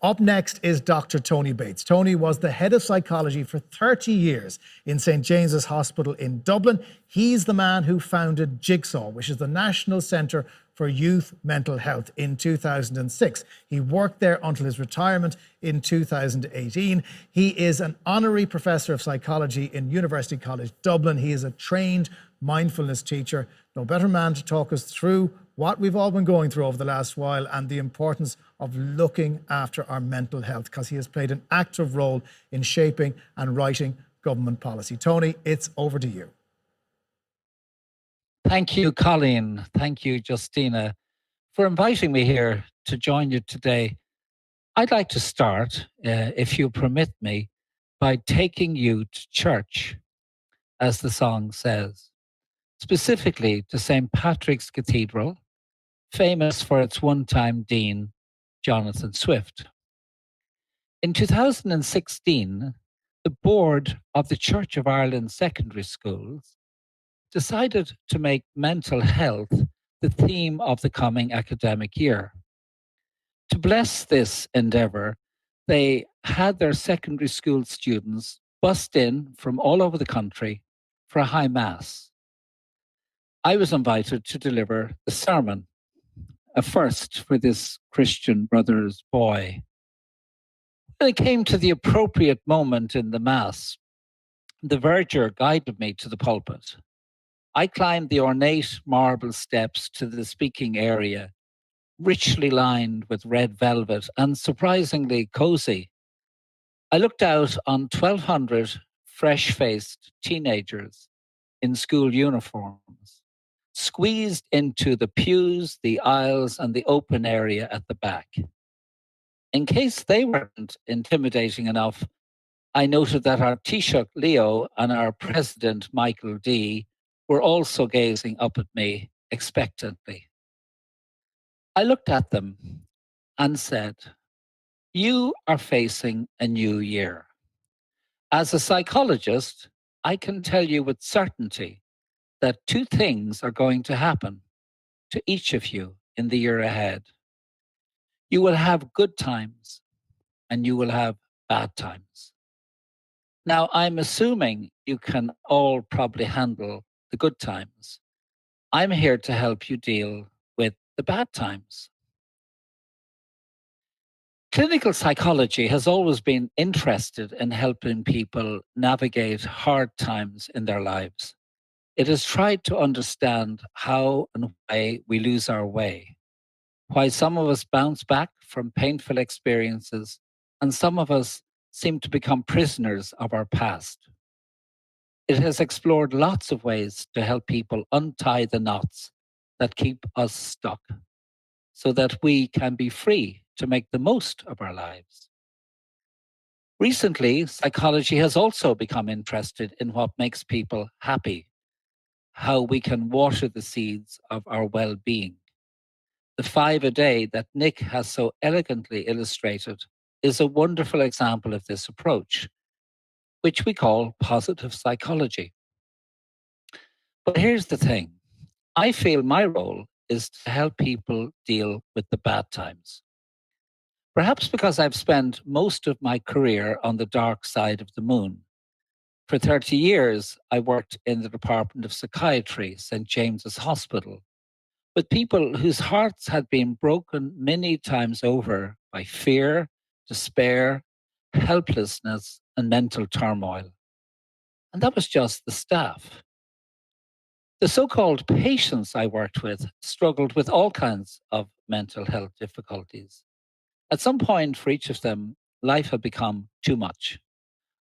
Up next is Dr. Tony Bates. Tony was the head of psychology for 30 years in St. James's Hospital in Dublin. He's the man who founded Jigsaw, which is the National Centre for Youth Mental Health, in 2006. He worked there until his retirement in 2018. He is an Honorary Professor of Psychology in University College Dublin. He is a trained mindfulness teacher. No better man to talk us through what we've all been going through over the last while and the importance of looking after our mental health, because he has played an active role in shaping and writing government policy. Tony, it's over to you. Thank you, Colleen. Thank you, Justina, for inviting me here to join you today. I'd like to start, if you permit me, by taking you to church, as the song says, specifically to St. Patricks Cathedral, famous for its one-time dean, Jonathan Swift. In 2016, the board of the Church of Ireland secondary schools decided to make mental health the theme of the coming academic year. To bless this endeavour, they had their secondary school students bussed in from all over the country for a high mass. I was invited to deliver the sermon, a first for this Christian brother's boy. When it came to the appropriate moment in the mass, the verger guided me to the pulpit. I climbed the ornate marble steps to the speaking area, richly lined with red velvet and surprisingly cozy. I looked out on 1,200 fresh-faced teenagers in school uniforms, squeezed into the pews, the aisles, and the open area at the back. In case they weren't intimidating enough, I noted that our Taoiseach Leo and our President Michael D were also gazing up at me expectantly. I looked at them and said, "You are facing a new year. As a psychologist, I can tell you with certainty that two things are going to happen to each of you in the year ahead. You will have good times and you will have bad times." Now, I'm assuming you can all probably handle the good times. I'm here to help you deal with the bad times. Clinical psychology has always been interested in helping people navigate hard times in their lives. It has tried to understand how and why we lose our way, why some of us bounce back from painful experiences, and some of us seem to become prisoners of our past. It has explored lots of ways to help people untie the knots that keep us stuck so that we can be free to make the most of our lives. Recently, psychology has also become interested in what makes people happy, how we can water the seeds of our well-being. The 5 a day that Nick has so elegantly illustrated is a wonderful example of this approach, which we call positive psychology. But here's the thing. I feel my role is to help people deal with the bad times. Perhaps because I've spent most of my career on the dark side of the moon. For 30 years, I worked in the Department of Psychiatry, St. James's Hospital, with people whose hearts had been broken many times over by fear, despair, helplessness, and mental turmoil. And that was just the staff. The so-called patients I worked with struggled with all kinds of mental health difficulties. At some point for each of them, life had become too much,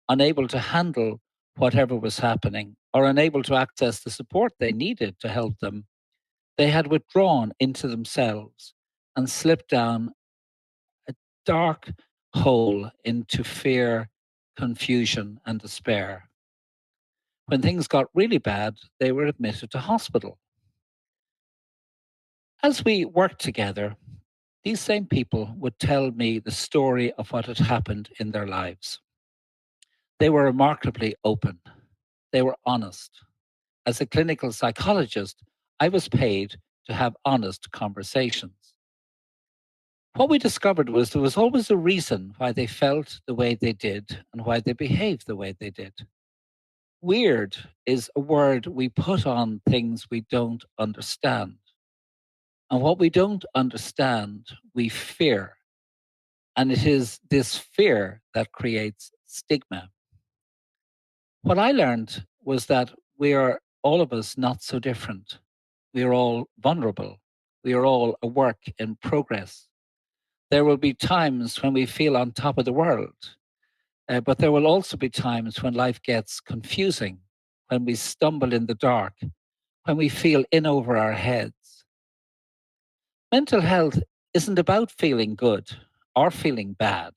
unable to handle whatever was happening or unable to access the support they needed to help them. They had withdrawn into themselves and slipped down a dark hole into fear, confusion, and despair. When things got really bad, they were admitted to hospital. As we worked together, these same people would tell me the story of what had happened in their lives. They were remarkably open. They were honest. As a clinical psychologist, I was paid to have honest conversations. What we discovered was there was always a reason why they felt the way they did and why they behaved the way they did. Weird is a word we put on things we don't understand. And what we don't understand, we fear. And it is this fear that creates stigma. What I learned was that we are, all of us, not so different. We are all vulnerable. We are all a work in progress. There will be times when we feel on top of the world, but there will also be times when life gets confusing, when we stumble in the dark, when we feel in over our heads. Mental health isn't about feeling good or feeling bad.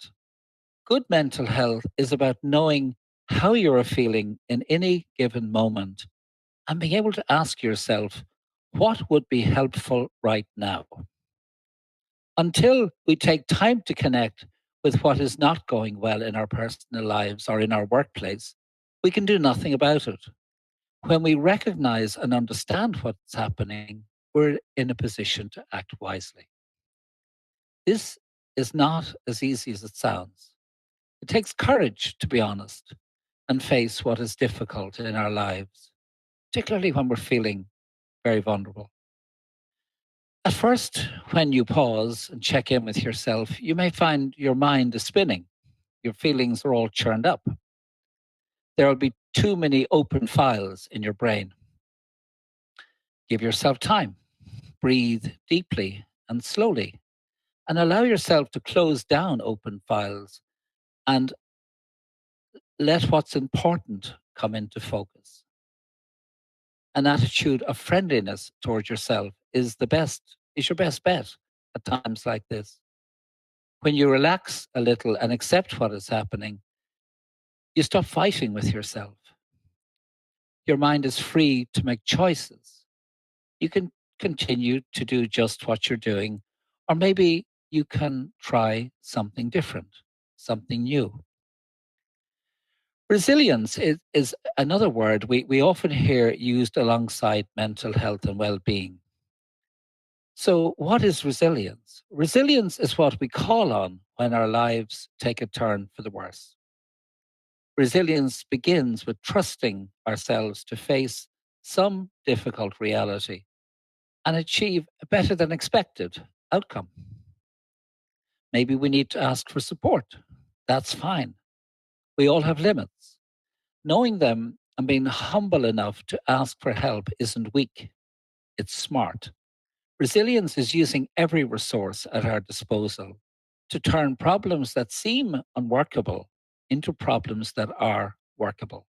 Good mental health is about knowing how you're feeling in any given moment and being able to ask yourself, what would be helpful right now? Until we take time to connect with what is not going well in our personal lives or in our workplace, we can do nothing about it. When we recognize and understand what's happening, we're in a position to act wisely. This is not as easy as it sounds. It takes courage, to be honest, and face what is difficult in our lives, particularly when we're feeling very vulnerable. At first, when you pause and check in with yourself, you may find your mind is spinning. Your feelings are all churned up. There will be too many open files in your brain. Give yourself time. Breathe deeply and slowly, and allow yourself to close down open files and let what's important come into focus. An attitude of friendliness towards yourself is your best bet at times like this. When you relax a little and accept what is happening, you stop fighting with yourself. Your mind is free to make choices. You can continue to do just what you're doing, or maybe you can try something different, something new. Resilience is another word we often hear used alongside mental health and well being. So, what is resilience? Resilience is what we call on when our lives take a turn for the worse. Resilience begins with trusting ourselves to face some difficult reality and achieve a better than expected outcome. Maybe we need to ask for support. That's fine. We all have limits. Knowing them and being humble enough to ask for help isn't weak, it's smart. Resilience is using every resource at our disposal to turn problems that seem unworkable into problems that are workable.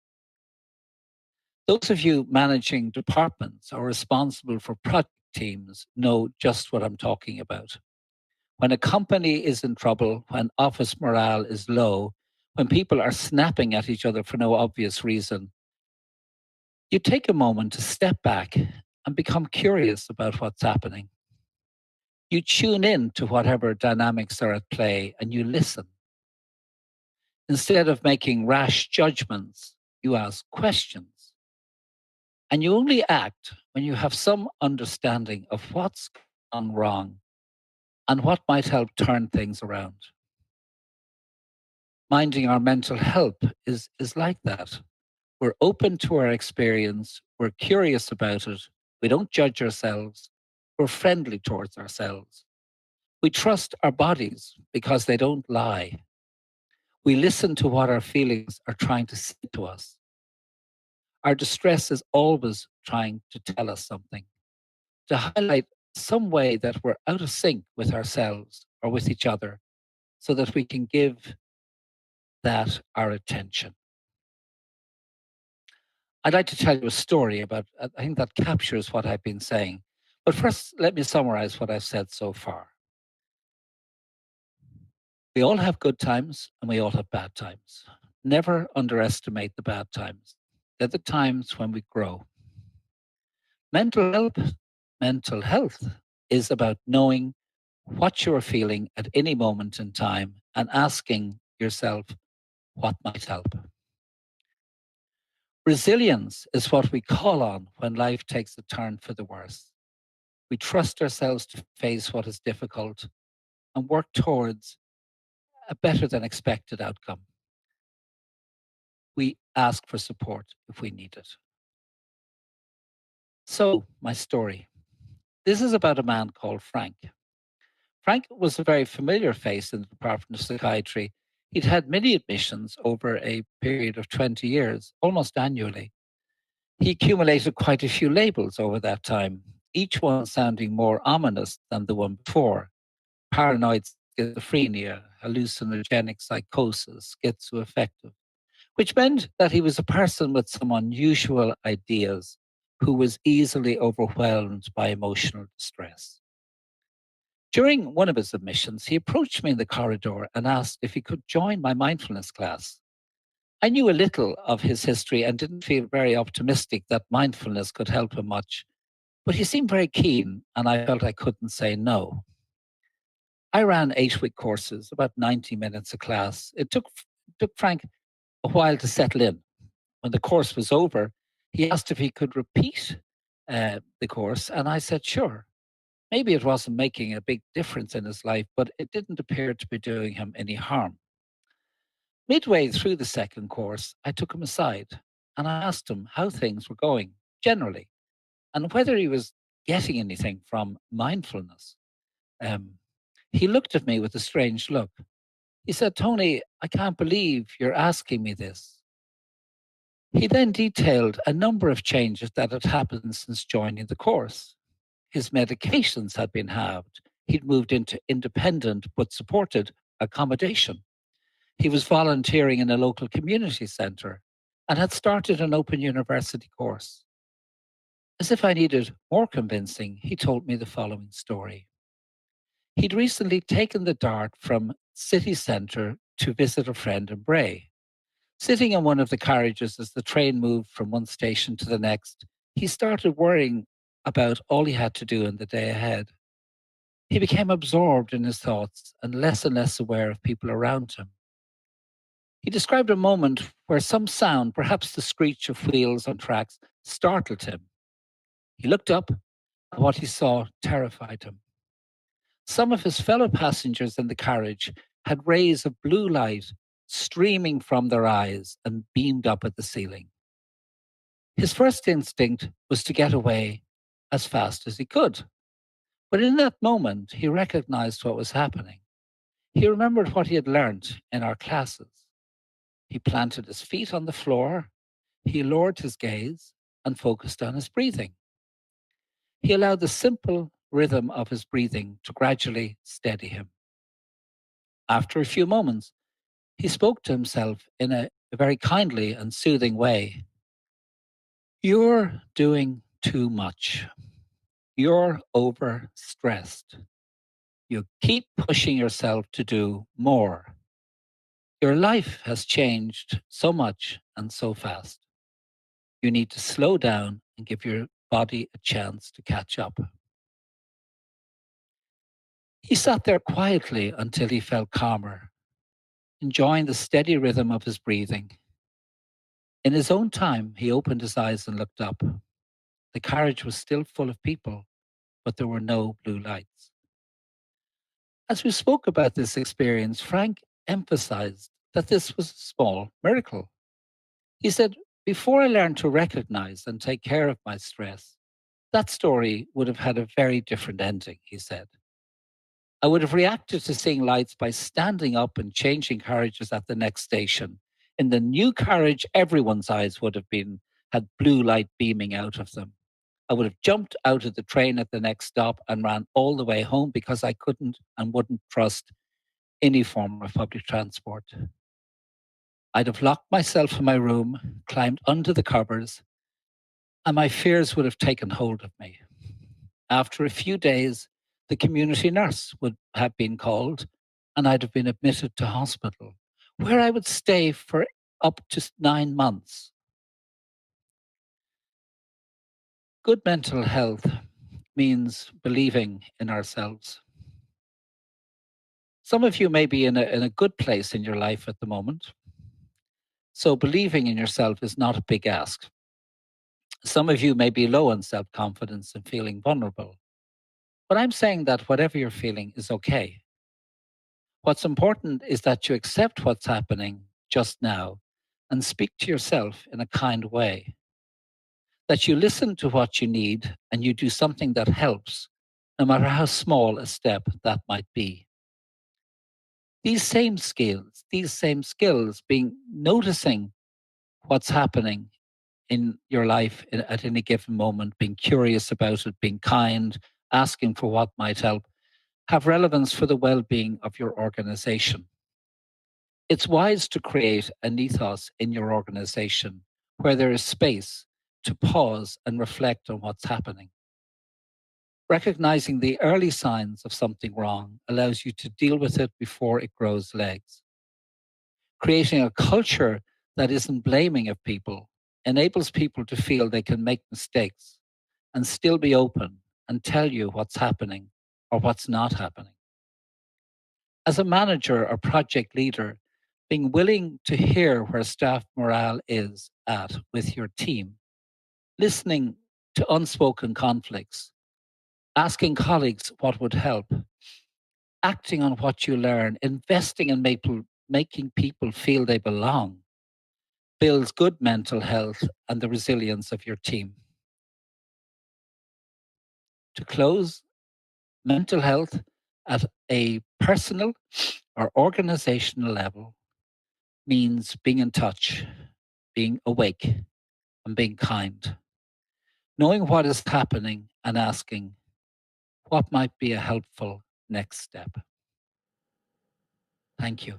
Those of you managing departments or responsible for project teams know just what I'm talking about. When a company is in trouble, when office morale is low, when people are snapping at each other for no obvious reason, you take a moment to step back and become curious about what's happening. You tune in to whatever dynamics are at play and you listen. Instead of making rash judgments, you ask questions. And you only act when you have some understanding of what's gone wrong and what might help turn things around. Minding our mental health is like that. We're open to our experience, we're curious about it, we don't judge ourselves, we're friendly towards ourselves. We trust our bodies because they don't lie. We listen to what our feelings are trying to say to us. Our distress is always trying to tell us something, to highlight some way that we're out of sync with ourselves or with each other so that we can give that our attention. I'd like to tell you a story about, I think that captures what I've been saying. But first, let me summarize what I've said so far. We all have good times and we all have bad times. Never underestimate the bad times. They're the times when we grow. Mental health, mental health is about knowing what you're feeling at any moment in time and asking yourself what might help. Resilience is what we call on when life takes a turn for the worse. We trust ourselves to face what is difficult and work towards a better than expected outcome. We ask for support if we need it. So, my story. This is about a man called Frank. Frank was a very familiar face in the Department of Psychiatry. He'd had many admissions over a period of 20 years, almost annually. He accumulated quite a few labels over that time, each one sounding more ominous than the one before: paranoid schizophrenia, hallucinogenic psychosis, schizoaffective, which meant that he was a person with some unusual ideas who was easily overwhelmed by emotional distress. During one of his admissions, he approached me in the corridor and asked if he could join my mindfulness class. I knew a little of his history and didn't feel very optimistic that mindfulness could help him much, but he seemed very keen, and I felt I couldn't say no. I ran 8-week courses, about 90 minutes a class. It took Frank a while to settle in. When the course was over, he asked if he could repeat the course, and I said, sure. Maybe it wasn't making a big difference in his life, but it didn't appear to be doing him any harm. Midway through the second course, I took him aside and I asked him how things were going generally and whether he was getting anything from mindfulness. Um, he looked at me with a strange look. He said, Tony, I can't believe you're asking me this. He then detailed a number of changes that had happened since joining the course. His medications had been halved. He'd moved into independent but supported accommodation. He was volunteering in a local community centre and had started an open university course. As if I needed more convincing, he told me the following story. He'd recently taken the Dart from city centre to visit a friend in Bray. Sitting in one of the carriages as the train moved from one station to the next, he started worrying about all he had to do in the day ahead. He became absorbed in his thoughts and less aware of people around him. He described a moment where some sound, perhaps the screech of wheels on tracks, startled him. He looked up, and what he saw terrified him. Some of his fellow passengers in the carriage had rays of blue light streaming from their eyes and beamed up at the ceiling. His first instinct was to get away as fast as he could. But in that moment, he recognized what was happening. He remembered what he had learned in our classes. He planted his feet on the floor, he lowered his gaze and focused on his breathing. He allowed the simple rhythm of his breathing to gradually steady him. After a few moments, he spoke to himself in a very kindly and soothing way. You're doing too much. You're overstressed. You keep pushing yourself to do more. Your life has changed so much and so fast. You need to slow down and give your body a chance to catch up. He sat there quietly until he felt calmer, enjoying the steady rhythm of his breathing. In his own time, he opened his eyes and looked up. The carriage was still full of people, but there were no blue lights. As we spoke about this experience, Frank emphasized that this was a small miracle. He said, before I learned to recognize and take care of my stress, that story would have had a very different ending, he said. I would have reacted to seeing lights by standing up and changing carriages at the next station. In the new carriage, everyone's eyes would have had blue light beaming out of them. I would have jumped out of the train at the next stop and ran all the way home because I couldn't and wouldn't trust any form of public transport. I'd have locked myself in my room, climbed under the covers, and my fears would have taken hold of me. After a few days, the community nurse would have been called, and I'd have been admitted to hospital, where I would stay for up to 9 months. Good mental health means believing in ourselves. Some of you may be in a good place in your life at the moment, so believing in yourself is not a big ask. Some of you may be low on self-confidence and feeling vulnerable. But I'm saying that whatever you're feeling is okay. What's important is that you accept what's happening just now and speak to yourself in a kind way. That you listen to what you need and you do something that helps, no matter how small a step that might be. These same skills being noticing what's happening in your life at any given moment, being curious about it, being kind, asking for what might help, have relevance for the well-being of your organization. It's wise to create an ethos in your organization where there is space to pause and reflect on what's happening. Recognizing the early signs of something wrong allows you to deal with it before it grows legs. Creating a culture that isn't blaming of people enables people to feel they can make mistakes and still be open and tell you what's happening or what's not happening. As a manager or project leader, being willing to hear where staff morale is at with your team, listening to unspoken conflicts, asking colleagues what would help, acting on what you learn, investing in making people feel they belong, builds good mental health and the resilience of your team. To close, mental health at a personal or organizational level means being in touch, being awake, and being kind. Knowing what is happening and asking what might be a helpful next step. Thank you.